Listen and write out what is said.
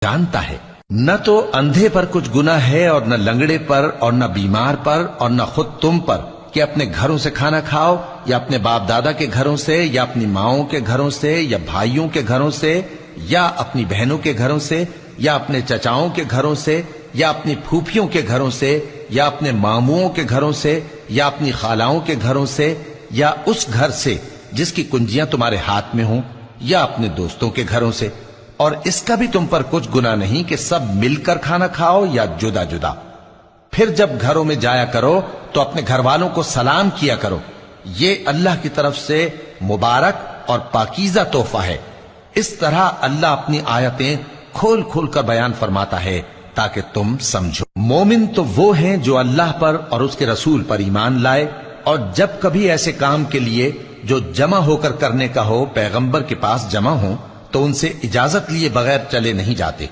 جانتا ہے۔ نہ تو اندھے پر کچھ گناہ ہے اور نہ لنگڑے پر اور نہ بیمار پر اور نہ خود تم پر کہ اپنے گھروں سے کھانا کھاؤ یا اپنے باپ دادا کے گھروں سے یا اپنی ماؤں کے گھروں سے یا بھائیوں کے گھروں سے یا اپنی بہنوں کے گھروں سے یا اپنے چچاؤں کے گھروں سے یا اپنی پھوپھیوں کے گھروں سے یا اپنے ماموؤں کے گھروں سے یا اپنی خالاؤں کے گھروں سے یا اس گھر سے جس کی کنجیاں تمہارے ہاتھ میں ہوں یا اپنے دوستوں کے گھروں سے، اور اس کا بھی تم پر کچھ گناہ نہیں کہ سب مل کر کھانا کھاؤ یا جدا جدا۔ پھر جب گھروں میں جایا کرو تو اپنے گھر والوں کو سلام کیا کرو، یہ اللہ کی طرف سے مبارک اور پاکیزہ تحفہ ہے۔ اس طرح اللہ اپنی آیتیں کھول کھول کر بیان فرماتا ہے تاکہ تم سمجھو۔ مومن تو وہ ہیں جو اللہ پر اور اس کے رسول پر ایمان لائے، اور جب کبھی ایسے کام کے لیے جو جمع ہو کر کرنے کا ہو پیغمبر کے پاس جمع ہوں تو ان سے اجازت لیے بغیر چلے نہیں جاتے۔